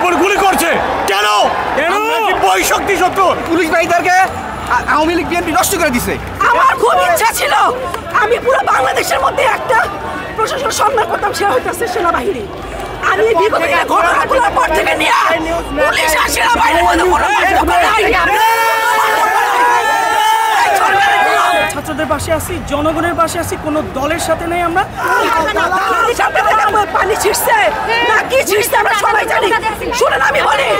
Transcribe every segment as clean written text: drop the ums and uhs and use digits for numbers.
উপর গুলি করছে কেন? বই শক্তি সত্য পুলিশ বাহিনীদেরকে আওয়ামী লীগ বিএনপি নষ্ট করে দিছে। আমার খুব ইচ্ছা ছিল আমি পুরো বাংলাদেশের মধ্যে একটা প্রশাসন সম্মান করতাম, সে হইতেছে সেনাবাহিনী। আমি বিগত ঘটনাগুলোর পর থেকে নিয়ে পুলিশ আর সেনাবাহিনীর মধ্যে কোনো ছাত্রদের পাশে আছি, জনগণের পাশে আছি, কোনো দলের সাথে নেই। আমরা পানি ছিটছে না কি ছিটছে আমরা সবাই জানি। শুনেন আমি বলি,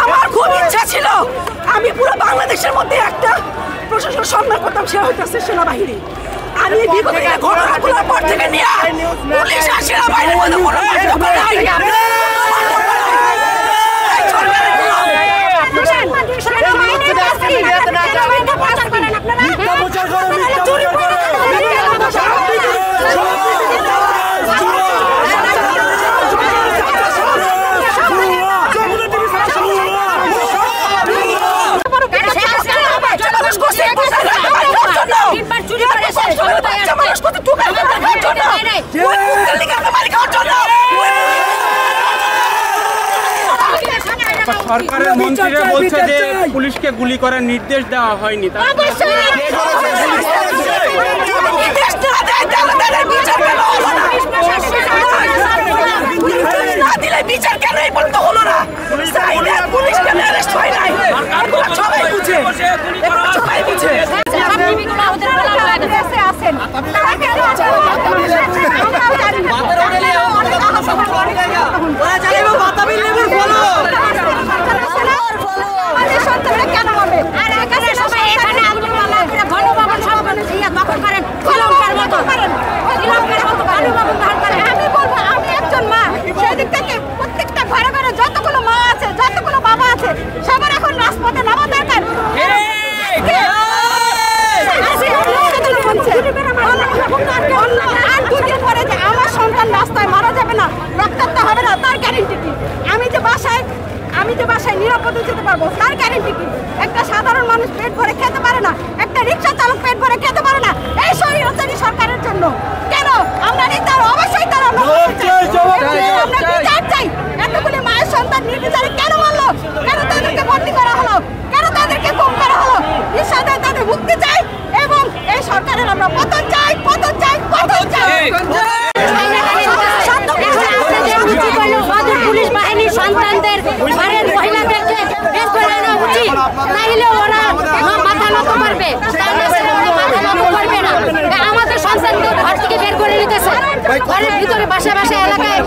আমার খুব ইচ্ছা ছিল আমি পুরো বাংলাদেশের মধ্যে একটা প্রশাসন সম্মান করতাম, সে হইতেছে সেনাবাহিনী। আমি বিগত ঘটনাগুলোর পর থেকে নিয়ে পুলিশ আর সেনাবাহিনীর মধ্যে কোনো সরকারের মন্ত্রীরা বলছে যে পুলিশকে গুলি করার নির্দেশ দেওয়া হয়নি। বিচার কেন এই পর্যন্ত হলো না? পুলিশ কেন অ্যারেস্ট হয় নাই? সবাই বুঝে, সবাই বুঝে। আমি বলবো, আমি একজন মা, সেদিক থেকে প্রত্যেকটা ঘরে ঘরে যতগুলো মা আছে, যতগুলো বাবা আছে, সবার এখন রাজপথে নামা দরকার। আর দুদিন পরে যে আমার সন্তান রাস্তায় মারা যাবে না, রক্তাক্ত হবে না, তার গ্যারেন্টি কি? আমি যে বাসায় নিরাপদে যেতে পারবো, তার গ্যারেন্টি কি? একটা সাধারণ মানুষ পেট ভরে খেতে পারে না, একটা রিক্সা চালক পেট ভরে খেতে পারে না, এই স্বৈরাচারী সরকারের জন্য। কেন আমরা নেতার অবশ্যই তারা আমরা বিচার চাই। এতগুলি মায়ের সন্তান নির্বিচারে কেন মারলো? কেন তাদেরকে ভর্তি করা হলো? কেন তাদেরকে গুম করা হলো? নিঃসন্দেহে তাদের মুক্তি চাই এবং এই সরকারের আমরা পতন চাই, পতন চাই, পতন চাই। পুলিশ বাহিনীর সন্তানদের ঘরের মহিলাদেরকে বের করে আনা উচিত, নাইলে ওরা মাথা নত করবে, মাথা নত করবে না। আমাদের সন্তানদের ঘর থেকে বের করে নিতেছে, ঘরের ভিতরে বাসা বাসা এলাকায়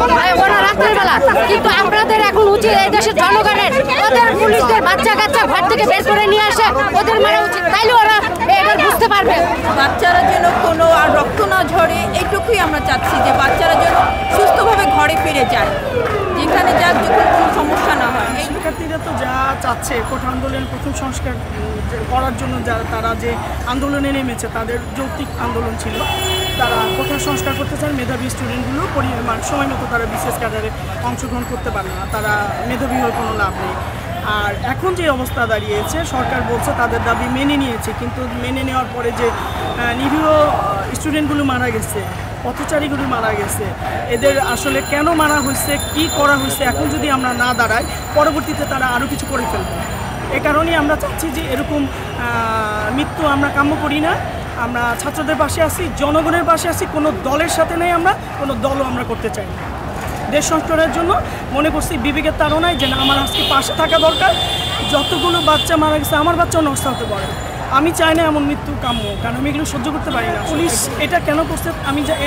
ওরা রাত্রের বেলা। কিন্তু আপনাদের এখন উচিত এই দেশের জনগণের ওদের পুলিশদের বাচ্চা কাচ্চা ঘর থেকে বের করে নিয়ে আসে, ওদের মারা উচিত, তাইলে ওরা এটা বুঝতে পারবে। বাচ্চারা যেন কোনো আর রক্ত না ঝরে, এইটুকুই আমরা চাচ্ছি যে বাচ্চারা যেন সুস্থভাবে ঘরে ফিরে যায়, যেখানে যার যখন কোনো সমস্যা না হয়। শিক্ষার্থীরা তো যা চাচ্ছে, কোটা আন্দোলনের প্রথম সংস্কার করার জন্য তারা যে আন্দোলনে নেমেছে, তাদের যৌক্তিক আন্দোলন ছিল, তারা কোটা সংস্কার করতে চান। মেধাবী স্টুডেন্টগুলো সময় মতো তারা বিশেষ ক্যাডারে অংশগ্রহণ করতে পারে না, তারা মেধাবী হয়ে কোনো লাভ নেই। আর এখন যে অবস্থা দাঁড়িয়েছে, সরকার বলছে তাদের দাবি মেনে নিয়েছে, কিন্তু মেনে নেওয়ার পরে যে নিরীহ স্টুডেন্টগুলো মারা গেছে, পথচারীগুলো মারা গেছে, এদের আসলে কেন মারা হয়েছে, কি করা হয়েছে, এখন যদি আমরা না দাঁড়াই পরবর্তীতে তারা আরও কিছু করে ফেলবে। এ কারণেই আমরা চাচ্ছি যে এরকম মৃত্যু আমরা কাম্য করি না। আমরা ছাত্রদের পাশে আছি, জনগণের পাশে আছি, কোনো দলের সাথে নেই। আমরা কোনো দলও আমরা করতে চাই না। দেশ সংস্কারের জন্য মনে করছি বিবেকের তাড়নায় যে না, আমার আজকে পাশে থাকা দরকার। যতগুলো বাচ্চা মারা গেছে, আমার বাচ্চাও নষ্ট হতে পারে। আমি চাই না এমন মৃত্যু কাম্য, কারণ আমি এগুলো সহ্য করতে পারি না। পুলিশ এটা কেন করছে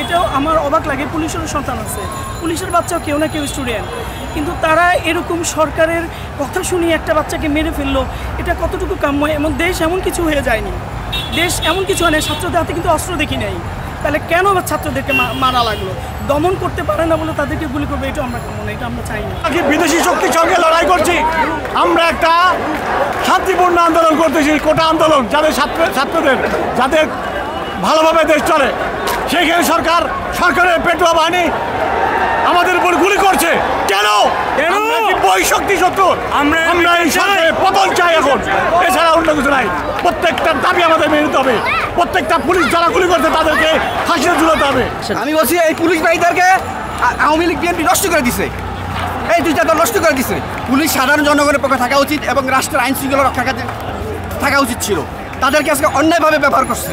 এটাও আমার অবাক লাগে। পুলিশেরও সন্তান আছে, পুলিশের বাচ্চাও কেউ না কেউ স্টুডেন্ট, কিন্তু তারা এরকম সরকারের কথা শুনিয়ে একটা বাচ্চাকে মেরে ফেললো, এটা কতটুকু কাম্য? এমন দেশ এমন কিছু হয়ে যায়নি, দেশ এমন কিছু হয় না। ছাত্রদের হাতে কিন্তু অস্ত্র দেখি নাই, তাহলে কেন ছাত্রদেরকে মারা লাগলো? দমন করতে পারে না বলে তাদেরকে গুলি করবে, এটা আমরা মনে, এটা আমরা চাই না। বিদেশি শক্তির সঙ্গে লড়াই করছি, আমরা একটা শান্তিপূর্ণ আন্দোলন করতেছি, কোটা আন্দোলন, যাদের ছাত্রদের যাদের ভালোভাবে দেশ চলে, সেইখানে সরকারের পেটুয়া বাহিনী আমাদের উপর গুলি করছে কেন? বই শক্তি সত্য আমরা এই সরকারের পতন চাই এখন, এছাড়া অন্য কিছু নাই। প্রত্যেকটা দাবি আমাদের মেনে নিতে হবে, প্রত্যেকটা পুলিশ যারা গুলি করছে তাদেরকে ফাঁসিতে ঝুলাতে হবে। আমি বলছি এই পুলিশ বাহিনীদেরকে আওয়ামী লীগ বিএনপি নষ্ট করে দিছে। এই দুইটা দল নষ্ট করে দিছে। পুলিশ সাধারণ জনগণের পক্ষে থাকা উচিত এবং রাষ্ট্রের আইন শৃঙ্খলা রক্ষা থাকা উচিত ছিল। তাদেরকে আজকে অন্যায়ভাবে ব্যবহার করছে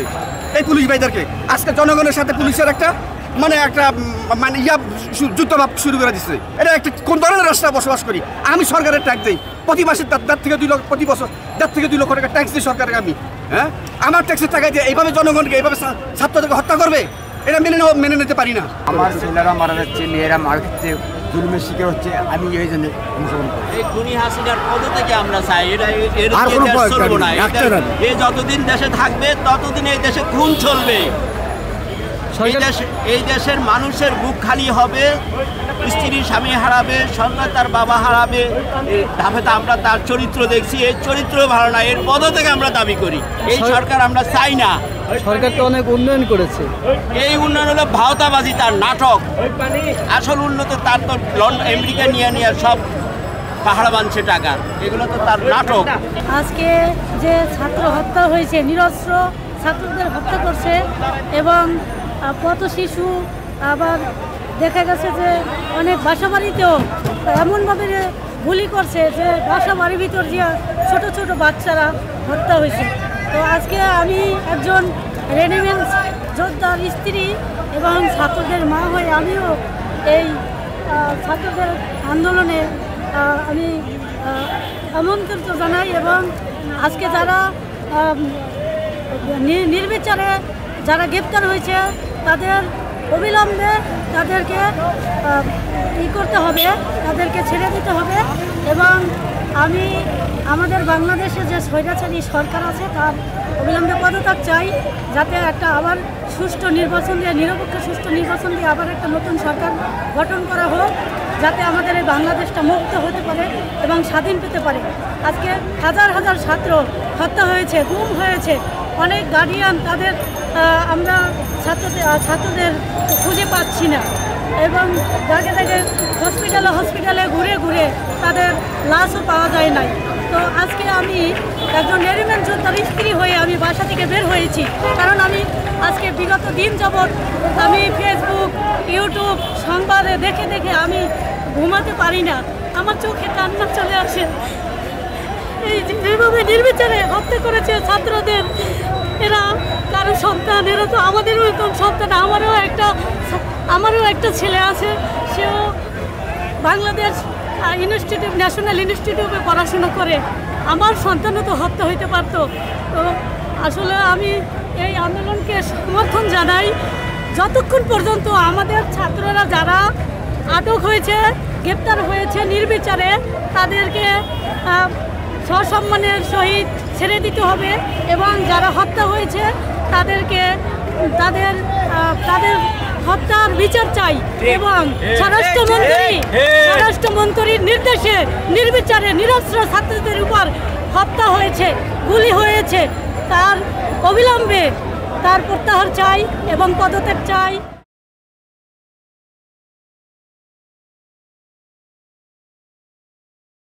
এই পুলিশ ভাইদেরকে। আজকে জনগণের সাথে পুলিশের একটা যুদ্ধভাব শুরু করে দিচ্ছে। এটা একটা কোন ধরনের রাষ্ট্রে বসবাস করি? আমি সরকারের ট্যাক্স দিই প্রতি মাসে 1.5 থেকে 2 লক্ষ, প্রতি বছর 1.5 থেকে 2 লক্ষ টাকা ট্যাক্স দিই সরকারকে আমি। হ্যাঁ, আমার ট্যাক্সের টাকা দিয়ে এইভাবে জনগণকে এইভাবে ছাত্রদেরকে হত্যা করবে, এটা মেনে নিতে পারি না। আমার ছেলেরা মারা যাচ্ছে, মেয়েরা মারা যাচ্ছে, জুলুমের শিকার হচ্ছে। আমি এই জন্য এই খুনি হাসিনার পদ থেকে আমরা চাই চলবো না। এ যতদিন দেশে থাকবে ততদিন এই দেশে খুন চলবে। এই দেশের মানুষের বুক খালি হবে, স্ত্রী স্বামী হারাবে, সন্তান তার বাবা হারাবে। ধাপে আমরা তার চরিত্র দেখছি, এই চরিত্র ভালো না, এর পদ থেকে আমরা দাবি করি। এই সরকার আমরা চাই না। সরকার তো অনেক উন্নয়ন করেছে। এই উন্নয়ন হলো ভাওতাবাজি, তার নাটক। আসল উন্নত তার তো আমেরিকা নিয়ে সব পাহাড় বানছে টাকা, এগুলো তো তার নাটক। আজকে যে ছাত্র হত্যা হয়েছে, নিরস্ত্র ছাত্রদের হত্যা করছে এবং পথ শিশু, আবার দেখা গেছে যে অনেক বাসাবাড়িতেও এমনভাবে গুলি করছে যে বাসাবাড়ির ভিতর যে ছোট ছোট বাচ্চারা হত্যা হয়েছে। তো আজকে আমি একজন রেডিমেন্স যোদ্ধার স্ত্রী এবং ছাত্রদের মা হয়ে আমিও এই ছাত্রদের আন্দোলনে আমি আমন্ত্রিত জানাই এবং আজকে যারা নির্বিচারে যারা গ্রেপ্তার হয়েছে তাদের অবিলম্বে তাদেরকে করতে হবে, তাদেরকে ছেড়ে দিতে হবে। এবং আমি আমাদের বাংলাদেশে যে স্বৈরাচারী সরকার আছে তার অবিলম্বে পদত্যাগ চাই, যাতে একটা আবার সুষ্ঠু নির্বাচন দিয়ে, নিরপেক্ষ সুষ্ঠু নির্বাচন দিয়ে আবার একটা নতুন সরকার গঠন করা হোক, যাতে আমাদের এই বাংলাদেশটা মুক্ত হতে পারে এবং স্বাধীন পেতে পারে। আজকে হাজার হাজার ছাত্র হত্যা হয়েছে, গুম হয়েছে, অনেক গার্ডিয়ান তাদের আমরা ছাত্রদের খুঁজে পাচ্ছি না এবং জায়গা জায়গায় হসপিটালে ঘুরে ঘুরে তাদের লাশও পাওয়া যায় নাই। তো আজকে আমি একজন রেডিমেন্ট যোদ্ধার স্ত্রী হয়ে আমি বাসা থেকে বের হয়েছি, কারণ আমি আজকে বিগত দিন যাবৎ আমি ফেসবুক, ইউটিউব সংবাদে দেখে দেখে আমি ঘুমাতে পারি না, আমার চোখে কান্না চলে আসে। এই যেভাবে নির্বিচারে হত্যা করেছে ছাত্রদের, এরা কারো সন্তান, এরা তো আমাদেরও এরকম সন্তান। আমারও একটা ছেলে আছে, সেও বাংলাদেশ ন্যাশনাল ইনস্টিটিউটে পড়াশোনা করে। আমার সন্তানও তো হত্যা হইতে পারতো। তো আসলে আমি এই আন্দোলনকে সমর্থন জানাই যতক্ষণ পর্যন্ত আমাদের ছাত্ররা যারা আটক হয়েছে, গ্রেপ্তার হয়েছে নির্বিচারে, তাদেরকে সসম্মানের সহিত ছেড়ে দিতে হবে এবং যারা হত্যা হয়েছে তাদেরকে তাদের হত্যার বিচার চাই এবং স্বরাষ্ট্রমন্ত্রীর নির্দেশে নির্বিচারে নিরস্ত্র ছাত্রদের উপর হত্যা হয়েছে, গুলি হয়েছে, তার অবিলম্বে তার প্রত্যাহার চাই এবং পদত্যাগ চাই।